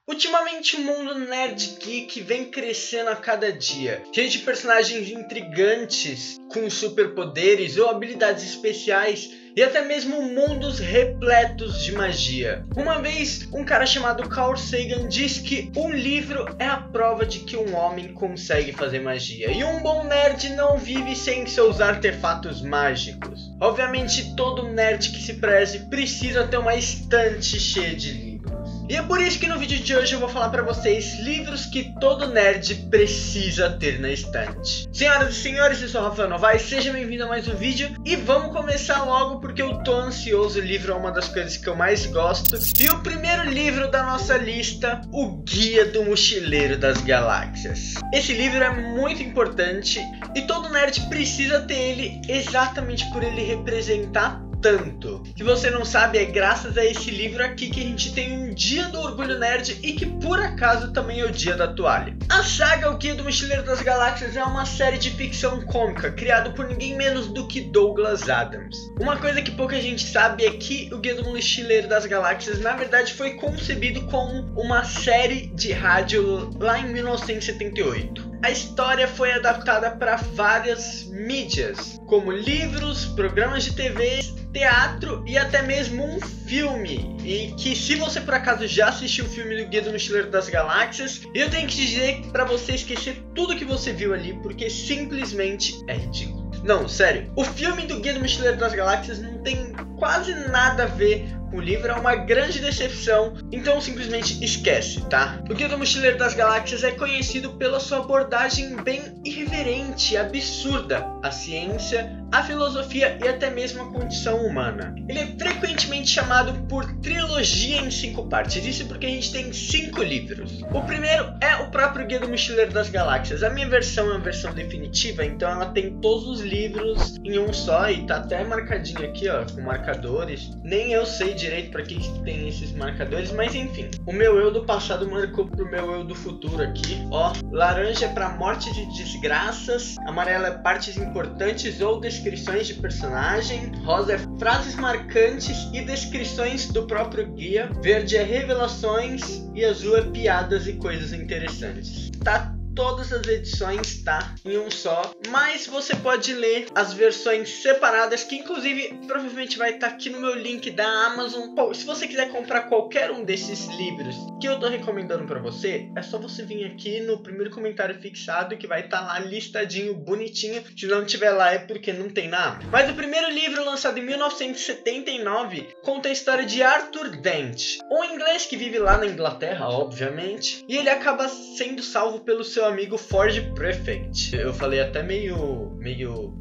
Ultimamente o mundo nerd geek vem crescendo a cada dia, cheio de personagens intrigantes com superpoderes ou habilidades especiais e até mesmo mundos repletos de magia. Uma vez um cara chamado Carl Sagan disse que um livro é a prova de que um homem consegue fazer magia e um bom nerd não vive sem seus artefatos mágicos. Obviamente todo nerd que se preze precisa ter uma estante cheia de livros. E é por isso que no vídeo de hoje eu vou falar pra vocês livros que todo nerd precisa ter na estante. Senhoras e senhores, eu sou o Rafael Novaes, seja bem-vindo a mais um vídeo. E vamos começar logo porque eu tô ansioso, o livro é uma das coisas que eu mais gosto. E o primeiro livro da nossa lista, O Guia do Mochileiro das Galáxias. Esse livro é muito importante e todo nerd precisa ter ele exatamente por ele representar tanto. Se você não sabe, é graças a esse livro aqui que a gente tem um Dia do Orgulho Nerd e que por acaso também é o Dia da Toalha. A saga O Guia do Mochileiro das Galáxias é uma série de ficção cômica criada por ninguém menos do que Douglas Adams. Uma coisa que pouca gente sabe é que O Guia do Mochileiro das Galáxias na verdade foi concebido como uma série de rádio lá em 1978. A história foi adaptada para várias mídias, como livros, programas de TV, teatro e até mesmo um filme. E que se você por acaso já assistiu o filme do Guia do Mochileiro das Galáxias, eu tenho que dizer para você esquecer tudo que você viu ali, porque simplesmente é ridículo. Não, sério, o filme do Guia do Mochileiro das Galáxias não tem quase nada a ver. O livro é uma grande decepção, então simplesmente esquece, tá? O Guia do Mochileiro das Galáxias é conhecido pela sua abordagem bem irreverente e absurda à ciência, à filosofia e até mesmo à condição humana. Ele é frequentemente chamado por trilogia em 5 partes, isso porque a gente tem 5 livros. O primeiro é o próprio Guia do Mochileiro das Galáxias. A minha versão é uma versão definitiva, então ela tem todos os livros em um só e tá até marcadinho aqui, ó, com marcadores. Nem eu sei direito para que tem esses marcadores, mas enfim. O meu eu do passado marcou pro meu eu do futuro aqui, ó. Laranja é para morte de desgraças, amarela é partes importantes ou descrições de personagem, rosa é frases marcantes e descrições do próprio guia, verde é revelações e azul é piadas e coisas interessantes. Tá todas as edições, tá? Em um só. Mas você pode ler as versões separadas, que inclusive provavelmente vai estar aqui no meu link da Amazon. Pô, se você quiser comprar qualquer um desses livros que eu tô recomendando pra você, é só você vir aqui no primeiro comentário fixado que vai estar lá listadinho, bonitinho. Se não tiver lá é porque não tem na Amazon. Mas o primeiro livro, lançado em 1979, conta a história de Arthur Dent, um inglês que vive lá na Inglaterra, obviamente, e ele acaba sendo salvo pelo seu amigo Ford Prefect. Eu falei até meio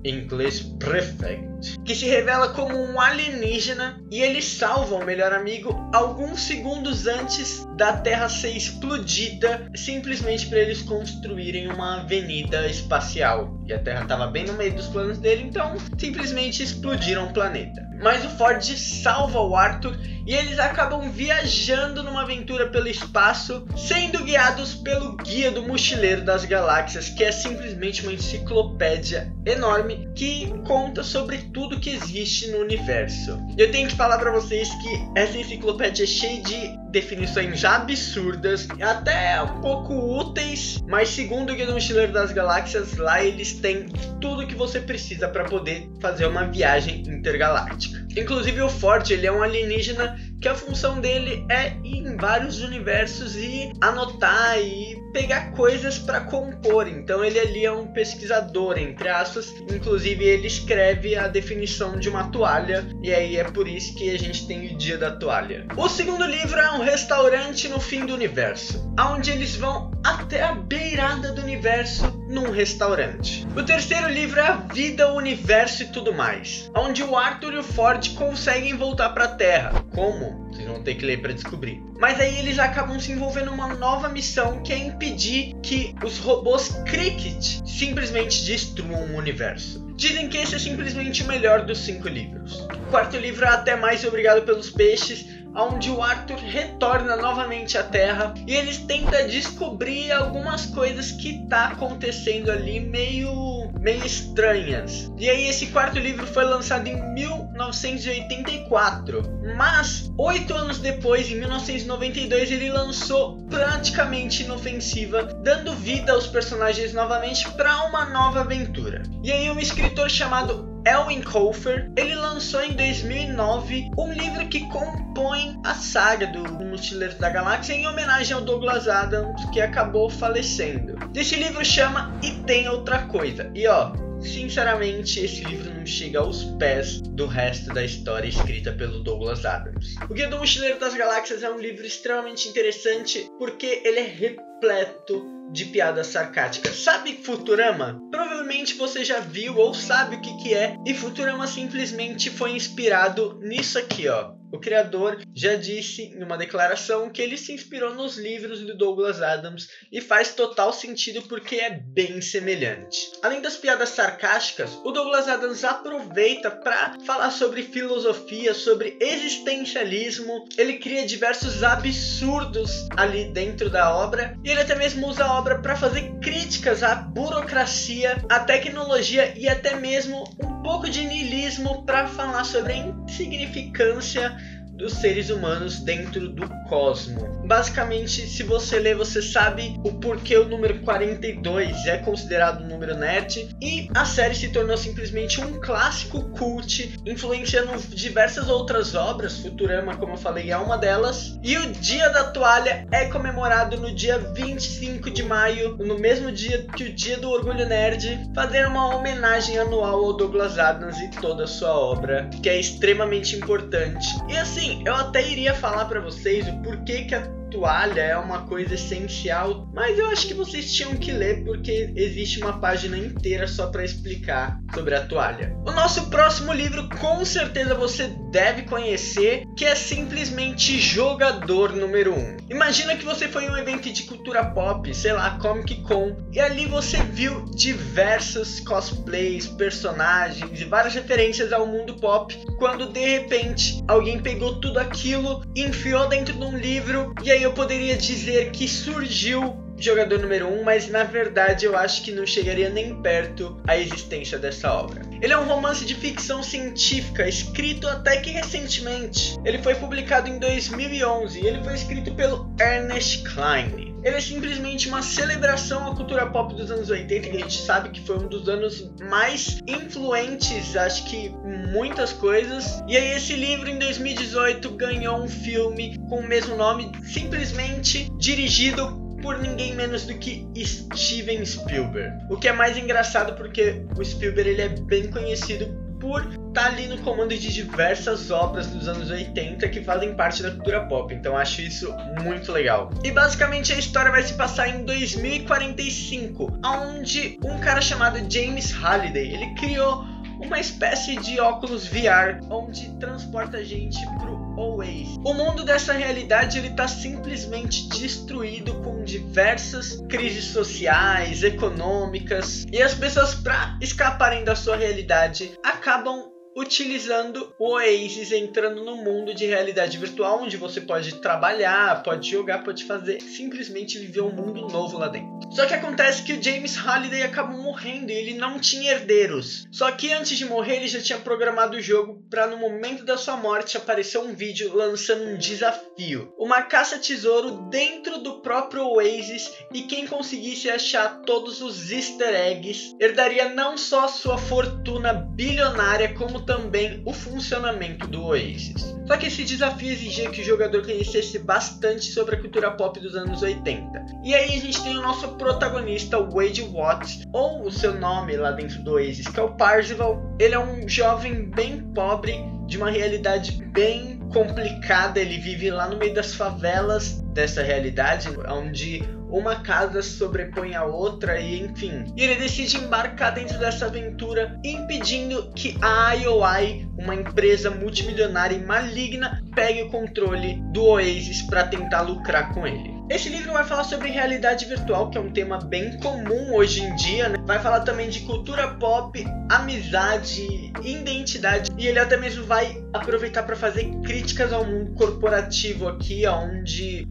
inglês Prefect. Que se revela como um alienígena e ele salva o melhor amigo alguns segundos antes da Terra ser explodida, simplesmente para eles construírem uma avenida espacial. E a Terra estava bem no meio dos planos dele, então simplesmente explodiram o planeta. Mas o Ford salva o Arthur e eles acabam viajando numa aventura pelo espaço, sendo guiados pelo Guia do Mochileiro das Galáxias, que é simplesmente uma enciclopédia enorme que conta sobre tudo que existe no universo. Eu tenho que falar para vocês que essa enciclopédia é cheia de definições absurdas, até um pouco úteis, mas segundo o Guia do Mochileiro das Galáxias, lá eles têm tudo que você precisa para poder fazer uma viagem intergaláctica. Inclusive o Ford, ele é um alienígena que a função dele é ir em vários universos e anotar e pegar coisas para compor. Então ele ali é um pesquisador, entre aspas. Inclusive ele escreve a definição de uma toalha e aí é por isso que a gente tem o Dia da Toalha. O segundo livro é um restaurante no fim do universo, onde eles vão até a beirada do universo num restaurante. O terceiro livro é A Vida, o Universo e Tudo Mais, onde o Arthur e o Ford conseguem voltar para a Terra. Como? Vocês vão ter que ler para descobrir. Mas aí eles acabam se envolvendo numa nova missão que é impedir que os robôs Cricket simplesmente destruam o universo. Dizem que esse é simplesmente o melhor dos 5 livros. O quarto livro é Até Mais Obrigado pelos Peixes, onde o Arthur retorna novamente à Terra e eles tentam descobrir algumas coisas que tá acontecendo ali meio estranhas. E aí esse quarto livro foi lançado em 1984, mas 8 anos depois, em 1992, ele lançou Praticamente Inofensiva, dando vida aos personagens novamente para uma nova aventura. E aí um escritor chamado Elwyn Colfer, ele lançou em 2009 um livro que compõe a saga do Mochileiro da Galáxia em homenagem ao Douglas Adams, que acabou falecendo. Esse livro chama E Tem Outra Coisa. E ó, sinceramente, esse livro não chega aos pés do resto da história escrita pelo Douglas Adams. O Guia do Mochileiro das Galáxias é um livro extremamente interessante porque ele é repleto de piadas sarcásticas. Sabe Futurama? Provavelmente você já viu ou sabe o que é, e Futurama simplesmente foi inspirado nisso aqui, ó. O criador já disse em uma declaração que ele se inspirou nos livros do Douglas Adams e faz total sentido porque é bem semelhante. Além das piadas sarcásticas, o Douglas Adams aproveita para falar sobre filosofia, sobre existencialismo. Ele cria diversos absurdos ali dentro da obra e ele até mesmo usa a obra para fazer críticas à burocracia, à tecnologia e até mesmo um pouco de niilismo para falar sobre a insignificância dos seres humanos dentro do cosmo. Basicamente, se você ler, você sabe o porquê o número 42 é considerado um número nerd, e a série se tornou simplesmente um clássico cult, influenciando diversas outras obras. Futurama, como eu falei, é uma delas. E o Dia da Toalha é comemorado no dia 25 de maio, no mesmo dia que o Dia do Orgulho Nerd, fazendo uma homenagem anual ao Douglas Adams e toda a sua obra, que é extremamente importante. E assim, eu até iria falar pra vocês o porquê que a toalha é uma coisa essencial, mas eu acho que vocês tinham que ler porque existe uma página inteira só para explicar sobre a toalha. O nosso próximo livro com certeza você deve conhecer, que é simplesmente Jogador Número 1. Imagina que você foi em um evento de cultura pop, sei lá, Comic Con, e ali você viu diversos cosplays, personagens e várias referências ao mundo pop, quando de repente alguém pegou tudo aquilo, enfiou dentro de um livro, e aí eu poderia dizer que surgiu Jogador Número 1, mas na verdade eu acho que não chegaria nem perto à existência dessa obra. Ele é um romance de ficção científica, escrito até que recentemente. Ele foi publicado em 2011 e ele foi escrito pelo Ernest Cline. Ele é simplesmente uma celebração à cultura pop dos anos 80, que a gente sabe que foi um dos anos mais influentes, acho que muitas coisas. E aí esse livro em 2018 ganhou um filme com o mesmo nome, simplesmente dirigido por ninguém menos do que Steven Spielberg. O que é mais engraçado porque o Spielberg ele é bem conhecido por estar ali no comando de diversas obras dos anos 80 que fazem parte da cultura pop, então acho isso muito legal. E basicamente a história vai se passar em 2045, onde um cara chamado James Halliday, ele criou uma espécie de óculos VR, onde transporta a gente pro Oasis. O mundo dessa realidade ele está simplesmente destruído com diversas crises sociais, econômicas, e as pessoas, para escaparem da sua realidade, acabam utilizando o Oasis, entrando no mundo de realidade virtual, onde você pode trabalhar, pode jogar, pode fazer, simplesmente viver um mundo novo lá dentro. Só que acontece que o James Halliday acabou morrendo e ele não tinha herdeiros. Só que antes de morrer ele já tinha programado o jogo para no momento da sua morte aparecer um vídeo lançando um desafio, uma caça-tesouro dentro do próprio Oasis, e quem conseguisse achar todos os easter eggs herdaria não só sua fortuna bilionária, como também o funcionamento do Oasis. Só que esse desafio exigia que o jogador conhecesse bastante sobre a cultura pop dos anos 80. E aí a gente tem o nosso protagonista, o Wade Watts, ou o seu nome lá dentro do Oasis, que é o Parzival. Ele é um jovem bem pobre, de uma realidade bem complicada. Ele vive lá no meio das favelas dessa realidade, onde uma casa sobrepõe a outra e enfim. E ele decide embarcar dentro dessa aventura, impedindo que a IOI, uma empresa multimilionária e maligna, pegue o controle do Oasis para tentar lucrar com ele. Esse livro vai falar sobre realidade virtual, que é um tema bem comum hoje em dia, né? Vai falar também de cultura pop, amizade, identidade, e ele até mesmo vai aproveitar para fazer críticas ao mundo corporativo aqui,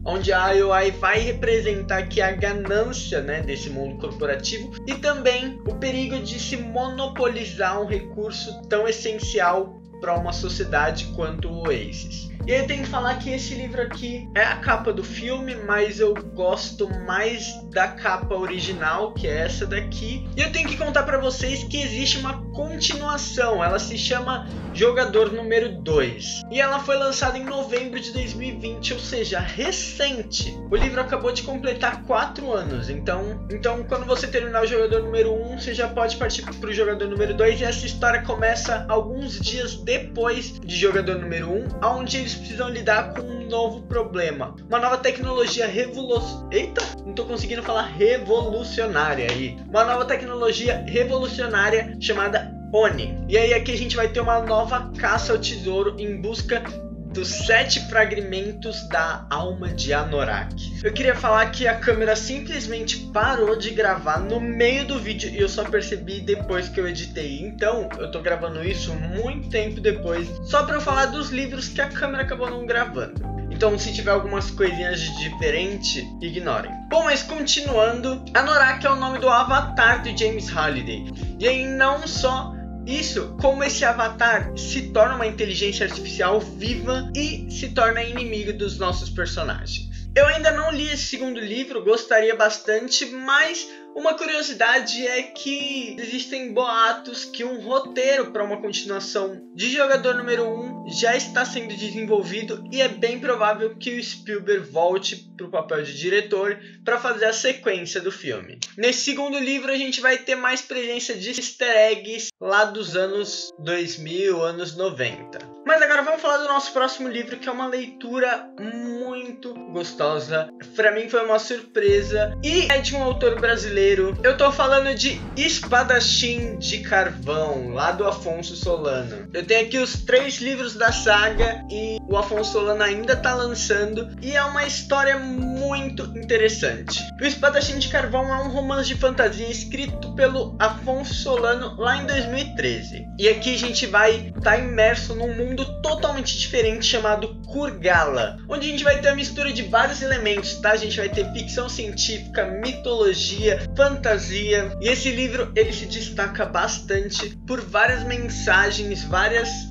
onde a IOI vai representar aqui a ganância, né, desse mundo corporativo e também o perigo de se monopolizar um recurso tão essencial para uma sociedade quanto o Oasis. E aí eu tenho que falar que esse livro aqui é a capa do filme, mas eu gosto mais da capa original, que é essa daqui. E eu tenho que contar para vocês que existe uma continuação, ela se chama Jogador Número 2. E ela foi lançada em novembro de 2020, ou seja, recente. O livro acabou de completar 4 anos, então quando você terminar o Jogador Número 1, você já pode partir para o Jogador Número 2, e essa história começa alguns dias depois de Jogador Número 1, onde eles precisam lidar com um novo problema, uma nova tecnologia revolucionária aí, uma nova tecnologia revolucionária chamada Oni. E aí aqui a gente vai ter uma nova caça ao tesouro em busca dos 7 fragmentos da alma de Anorak. Eu queria falar que a câmera simplesmente parou de gravar no meio do vídeo e eu só percebi depois que eu editei. Então eu tô gravando isso muito tempo depois, só para eu falar dos livros que a câmera acabou não gravando. Então se tiver algumas coisinhas de diferente, ignorem. Bom, mas continuando, Anorak é o nome do avatar de James Halliday. E aí não só isso, como esse avatar se torna uma inteligência artificial viva e se torna inimigo dos nossos personagens. Eu ainda não li esse segundo livro, gostaria bastante, mas uma curiosidade é que existem boatos que um roteiro para uma continuação de Jogador Número 1 já está sendo desenvolvido e é bem provável que o Spielberg volte para o papel de diretor para fazer a sequência do filme. Nesse segundo livro a gente vai ter mais presença de easter eggs lá dos anos 2000, anos 90. Mas agora vamos falar do nosso próximo livro, que é uma leitura muito gostosa. Para mim foi uma surpresa e é de um autor brasileiro. Eu tô falando de Espadachim de Carvão, lá do Afonso Solano. Eu tenho aqui os 3 livros da saga e o Afonso Solano ainda tá lançando e é uma história muito interessante. O Espadachim de Carvão é um romance de fantasia escrito pelo Afonso Solano lá em 2013. E aqui a gente vai estar imerso num mundo totalmente diferente chamado Kurgala, onde a gente vai ter a mistura de vários elementos, tá? A gente vai ter ficção científica, mitologia, fantasia, e esse livro ele se destaca bastante por várias mensagens,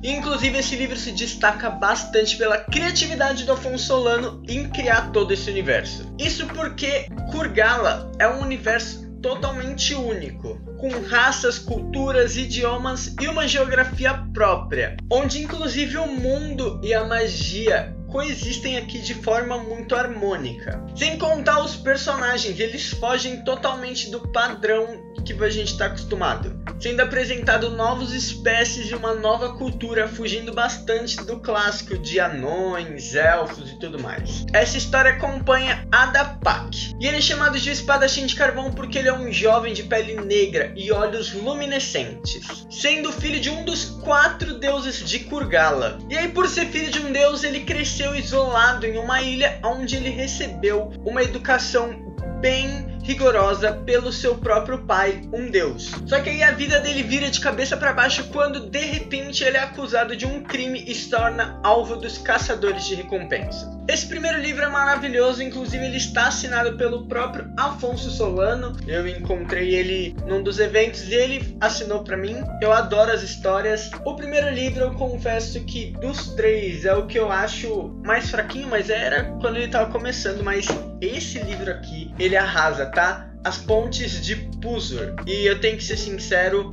inclusive esse livro se destaca bastante pela criatividade do Afonso Solano em criar todo esse universo. Isso porque Kurgala é um universo totalmente único, com raças, culturas, idiomas e uma geografia própria, onde inclusive o mundo e a magia coexistem aqui de forma muito harmônica. Sem contar os personagens, eles fogem totalmente do padrão que a gente está acostumado, sendo apresentado novas espécies e uma nova cultura, fugindo bastante do clássico de anões, elfos e tudo mais. Essa história acompanha Adapak, e ele é chamado de Espadachim de Carvão porque ele é um jovem de pele negra e olhos luminescentes, sendo filho de um dos 4 deuses de Kurgala. E aí, por ser filho de um deus, ele cresceu isolado em uma ilha onde ele recebeu uma educação bem rigorosa pelo seu próprio pai, um deus. Só que aí a vida dele vira de cabeça para baixo quando de repente ele é acusado de um crime e se torna alvo dos caçadores de recompensa. Esse primeiro livro é maravilhoso, inclusive ele está assinado pelo próprio Afonso Solano. Eu encontrei ele num dos eventos e ele assinou para mim. Eu adoro as histórias. O primeiro livro eu confesso que dos 3 é o que eu acho mais fraquinho, mas era quando ele estava começando, mas esse livro aqui, ele arrasa, tá? As Pontes de Puzur. E eu tenho que ser sincero,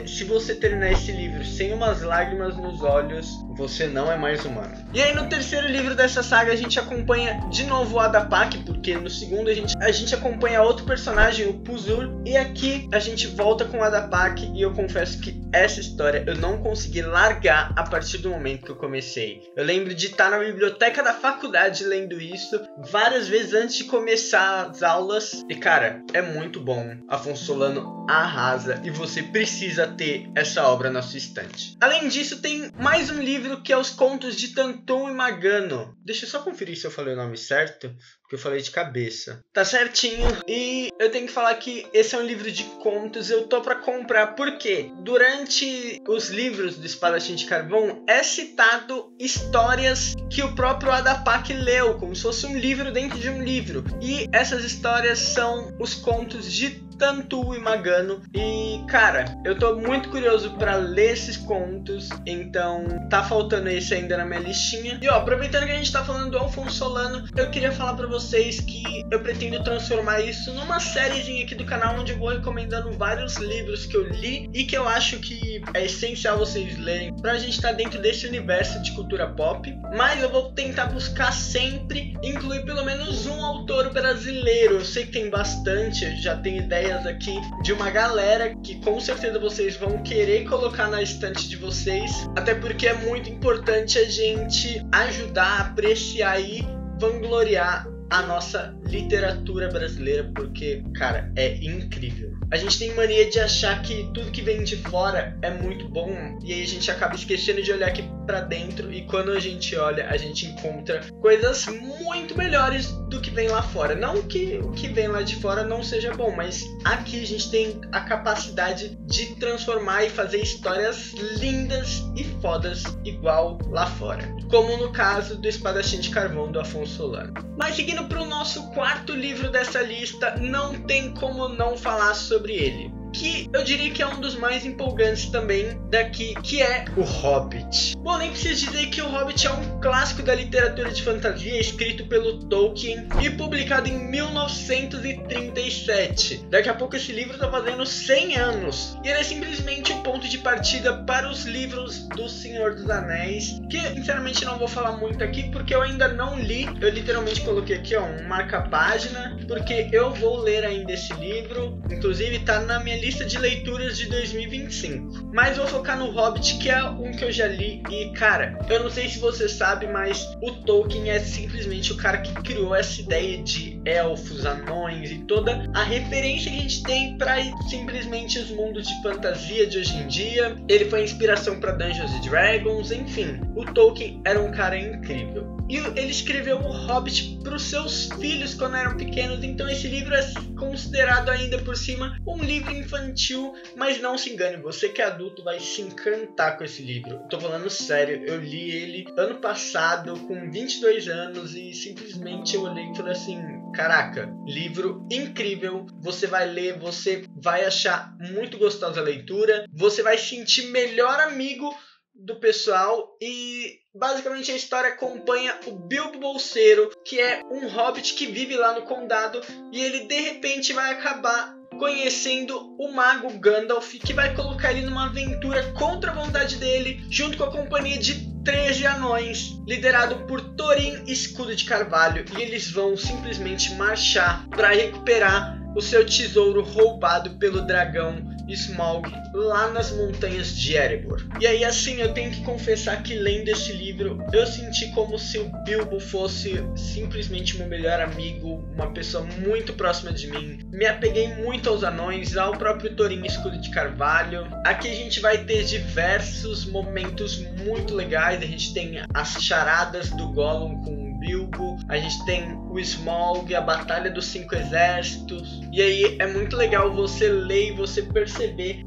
se você terminar esse livro sem umas lágrimas nos olhos, você não é mais humano. E aí no terceiro livro dessa saga a gente acompanha de novo o Adapak, porque no segundo a gente acompanha outro personagem, o Puzur, e aqui a gente volta com o Adapak, e eu confesso que essa história eu não consegui largar a partir do momento que eu comecei. Eu lembro de estar na biblioteca da faculdade lendo isso várias vezes antes de começar as aulas, e cara, é muito bom. Afonso Solano arrasa e você precisa ter essa obra na sua estante. Além disso, tem mais um livro livro que é Os Contos de Tantum e Magano. Deixa eu só conferir se eu falei o nome certo, porque eu falei de cabeça. Tá certinho. E eu tenho que falar que esse é um livro de contos, eu tô pra comprar, porque durante os livros do Espadachim de Carvão é citado histórias que o próprio Adapak leu, como se fosse um livro dentro de um livro. E essas histórias são os contos de Tantum e Magano. E cara, eu tô muito curioso pra ler esses contos, então tá faltando esse ainda na minha listinha. E ó, aproveitando que a gente tá falando do Alfonso Solano, eu queria falar pra vocês que eu pretendo transformar isso numa sériezinha aqui do canal, onde eu vou recomendando vários livros que eu li e que eu acho que é essencial vocês lerem pra gente estar dentro desse universo de cultura pop. Mas eu vou tentar buscar sempre incluir pelo menos um autor brasileiro. Eu sei que tem bastante, eu já tenho ideias aqui de uma galera que com certeza vocês vão querer colocar na estante de vocês, até porque é muito importante a gente ajudar a apreciar e vangloriar a nossa literatura brasileira, porque, cara, é incrível. A gente tem mania de achar que tudo que vem de fora é muito bom, e aí a gente acaba esquecendo de olhar aqui pra dentro, e quando a gente olha, a gente encontra coisas muito melhores do que vem lá fora. Não que o que vem lá de fora não seja bom, mas aqui a gente tem a capacidade de transformar e fazer histórias lindas e fodas igual lá fora, como no caso do Espadachim de Carvão do Afonso Solano. Mas seguindo para o nosso quarto livro dessa lista, não tem como não falar sobre ele, que eu diria que é um dos mais empolgantes também daqui, que é O Hobbit. Bom, nem preciso dizer que O Hobbit é um clássico da literatura de fantasia, escrito pelo Tolkien e publicado em 1937. Daqui a pouco esse livro tá fazendo 100 anos. E ele é simplesmente o ponto de partida para os livros do Senhor dos Anéis, que sinceramente não vou falar muito aqui, porque eu ainda não li. Eu literalmente coloquei aqui, ó, um marca-página, porque eu vou ler ainda esse livro. Inclusive tá na minha lista de leituras de 2025. Mas vou focar no Hobbit, que é um que eu já li. E cara, eu não sei se você sabe, mas o Tolkien é simplesmente o cara que criou essa ideia de elfos, anões e toda a referência que a gente tem para simplesmente os mundos de fantasia de hoje em dia. Ele foi a inspiração para Dungeons & Dragons, enfim. O Tolkien era um cara incrível. E ele escreveu o Hobbit para os seus filhos quando eram pequenos, então esse livro é considerado ainda por cima um livro infantil, mas não se engane, você que é adulto vai se encantar com esse livro. Tô falando sério, eu li ele ano passado com 22 anos e simplesmente eu olhei e falei assim, caraca, livro incrível, você vai ler, você vai achar muito gostosa a leitura, você vai se sentir melhor amigo do pessoal e basicamente a história acompanha o Bilbo Bolseiro, que é um hobbit que vive lá no condado e ele de repente vai acabar conhecendo o mago Gandalf, que vai colocar ele numa aventura contra a vontade dele, junto com a companhia de 13 anões, liderado por Thorin Escudo de Carvalho, e eles vão simplesmente marchar para recuperar o seu tesouro roubado pelo dragão Smaug lá nas montanhas de Erebor. E aí assim, eu tenho que confessar que lendo esse livro eu senti como se o Bilbo fosse simplesmente meu melhor amigo, uma pessoa muito próxima de mim. Me apeguei muito aos anões, ao próprio Thorin Escudo de Carvalho. Aqui a gente vai ter diversos momentos muito legais. A gente tem as charadas do Gollum com o Bilbo, a gente tem o Smaug, a Batalha dos 5 Exércitos. E aí é muito legal você ler e você perceber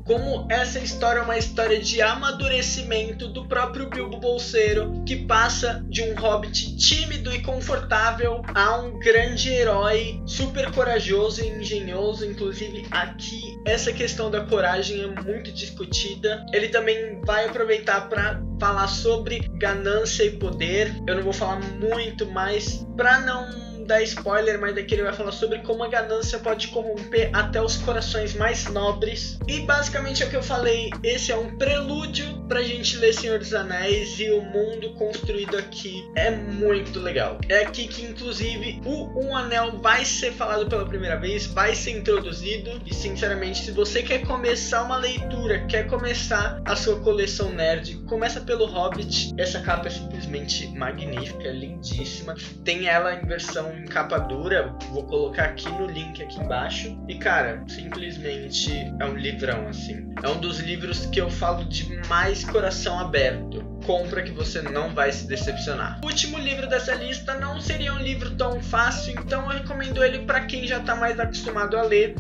como essa história é uma história de amadurecimento do próprio Bilbo Bolseiro, que passa de um hobbit tímido e confortável a um grande herói super corajoso e engenhoso. Inclusive aqui essa questão da coragem é muito discutida. Ele também vai aproveitar para falar sobre ganância e poder. Eu não vou falar muito mais para não dar spoiler, mas daqui ele vai falar sobre como a ganância pode corromper até os corações mais nobres. E basicamente é o que eu falei, esse é um prelúdio pra gente ler Senhor dos Anéis, e o mundo construído aqui é muito legal. É aqui que inclusive o Um Anel vai ser falado pela primeira vez, vai ser introduzido, e sinceramente se você quer começar uma leitura, quer começar a sua coleção nerd, começa pelo Hobbit. Essa capa é simplesmente magnífica, é lindíssima, tem ela em versão em capa dura, vou colocar aqui no link aqui embaixo. E cara, simplesmente é um livrão assim. É um dos livros que eu falo de mais coração aberto. compra que você não vai se decepcionar. O último livro dessa lista não seria um livro tão fácil, então eu recomendo ele para quem já tá mais acostumado a ler.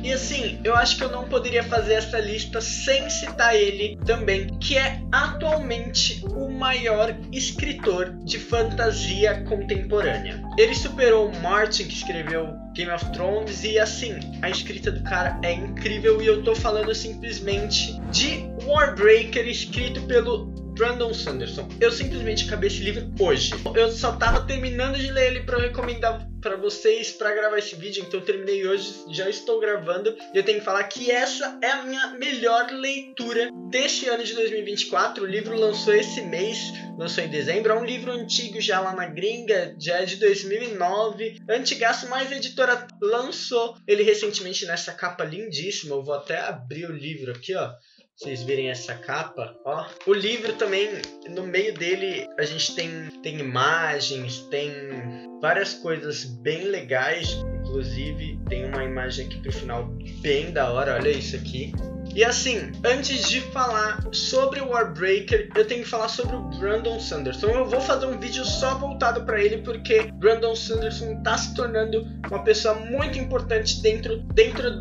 E assim, eu acho que eu não poderia fazer essa lista sem citar ele também, que é atualmente o maior escritor de fantasia contemporânea. Ele superou o Martin, que escreveu Game of Thrones, e assim, a escrita do cara é incrível, e eu tô falando simplesmente de Warbreaker, escrito pelo Brandon Sanderson. Eu simplesmente acabei esse livro hoje. Eu só tava terminando de ler ele para recomendar para vocês para gravar esse vídeo, então eu terminei hoje, já estou gravando, e eu tenho que falar que essa é a minha melhor leitura deste ano de 2024. O livro lançou esse mês, lançou em dezembro, é um livro antigo já lá na gringa, já é de 2009, antigaço, mas a editora lançou ele recentemente nessa capa lindíssima. Eu vou até abrir o livro aqui, ó. Vocês verem essa capa, ó. O livro também, no meio dele, a gente tem imagens, tem várias coisas bem legais. Inclusive, tem uma imagem aqui pro final bem da hora, olha isso aqui. E assim, antes de falar sobre o Warbreaker, eu tenho que falar sobre o Brandon Sanderson. Eu vou fazer um vídeo só voltado para ele, porque Brandon Sanderson está se tornando uma pessoa muito importante dentro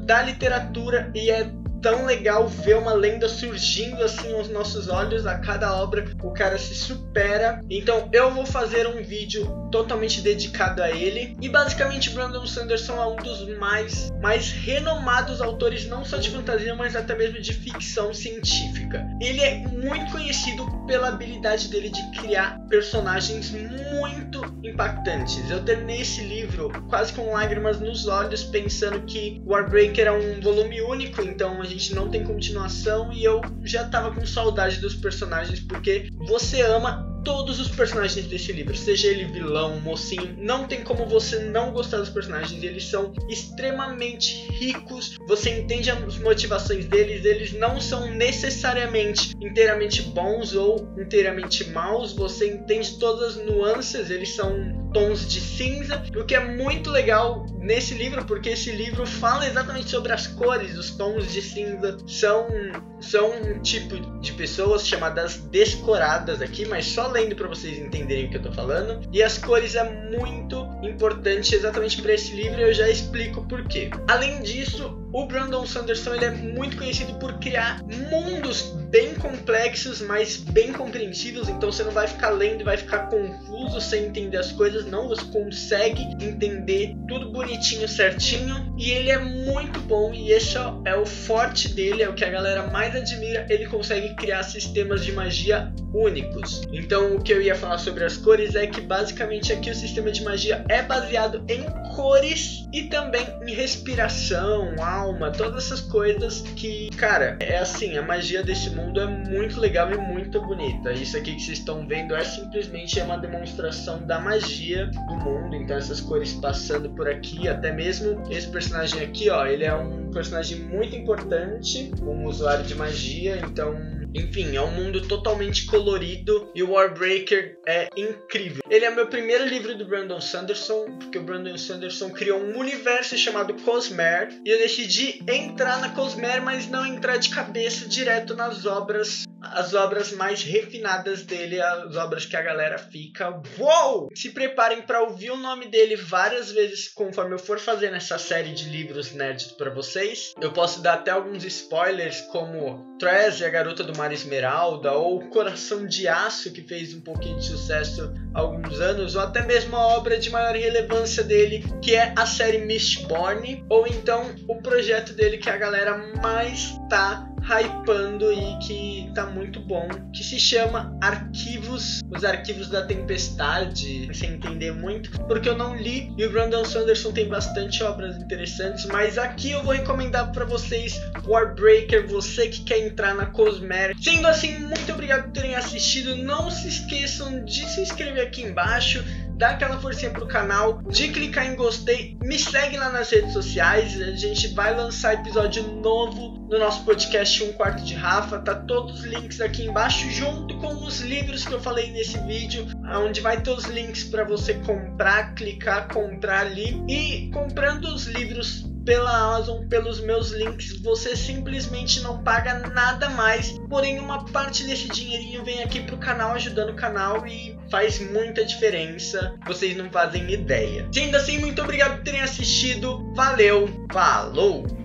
da literatura, e é tão legal ver uma lenda surgindo assim aos nossos olhos. A cada obra o cara se supera. Então eu vou fazer um vídeo totalmente dedicado a ele. E basicamente Brandon Sanderson é um dos mais renomados autores, não só de fantasia, mas até mesmo de ficção científica. Ele é muito conhecido pela habilidade dele de criar personagens muito impactantes. Eu terminei esse livro quase com lágrimas nos olhos, pensando que Warbreaker é um volume único, então a gente não tem continuação, e eu já tava com saudade dos personagens, porque você ama todos os personagens desse livro, seja ele vilão, mocinho, não tem como você não gostar dos personagens. Eles são extremamente ricos, você entende as motivações deles, eles não são necessariamente inteiramente bons ou inteiramente maus, você entende todas as nuances, eles são tons de cinza, o que é muito legal nesse livro, porque esse livro fala exatamente sobre as cores. Os tons de cinza são um tipo de pessoas chamadas descoradas aqui, mas só lendo para vocês entenderem o que eu tô falando. E as cores é muito importante exatamente para esse livro, e eu já explico por quê. Além disso, o Brandon Sanderson ele é muito conhecido por criar mundos bem complexos, mas bem compreensíveis. Então você não vai ficar lendo e vai ficar confuso sem entender as coisas, não. Você consegue entender tudo bonitinho, certinho. E ele é muito bom, e esse é o forte dele, é o que a galera mais admira. Ele consegue criar sistemas de magia únicos. Então o que eu ia falar sobre as cores é que basicamente aqui o sistema de magia é baseado em cores e também em respiração, alma, todas essas coisas que, cara, é assim, a magia desse mundo é muito legal e muito bonita. Isso aqui que vocês estão vendo é simplesmente uma demonstração da magia do mundo. Então essas cores passando por aqui, até mesmo esse personagem aqui, ó, ele é um personagem muito importante, um usuário de magia. Então, enfim, é um mundo totalmente colorido, e o Warbreaker é incrível. Ele é meu primeiro livro do Brandon Sanderson, porque o Brandon Sanderson criou um universo chamado Cosmere, e eu decidi entrar na Cosmere, mas não entrar de cabeça direto nas obras, as obras mais refinadas dele, as obras que a galera fica uou! Se preparem para ouvir o nome dele várias vezes conforme eu for fazendo essa série de livros nerds para vocês. Eu posso dar até alguns spoilers, como Tress e a Garota do Mar Esmeralda, ou Coração de Aço, que fez um pouquinho de sucesso há alguns anos, ou até mesmo a obra de maior relevância dele, que é a série Mistborn, ou então o projeto dele que a galera mais tá hypando e que tá muito bom, que se chama Arquivos, os Arquivos da Tempestade, sem entender muito, porque eu não li, e o Brandon Sanderson tem bastante obras interessantes, mas aqui eu vou recomendar para vocês Warbreaker, você que quer entrar na Cosmere. Sendo assim, muito obrigado por terem assistido, não se esqueçam de se inscrever aqui embaixo, dá aquela forcinha pro canal, de clicar em gostei, me segue lá nas redes sociais, a gente vai lançar episódio novo no nosso podcast Um Quarto de Rafa, tá todos os links aqui embaixo, junto com os livros que eu falei nesse vídeo, onde vai ter os links para você comprar, clicar, comprar ali, e comprando os livros pela Amazon, pelos meus links, você simplesmente não paga nada mais, porém uma parte desse dinheirinho vem aqui pro canal, ajudando o canal e faz muita diferença, vocês não fazem ideia. Sendo assim, muito obrigado por terem assistido, valeu, falou!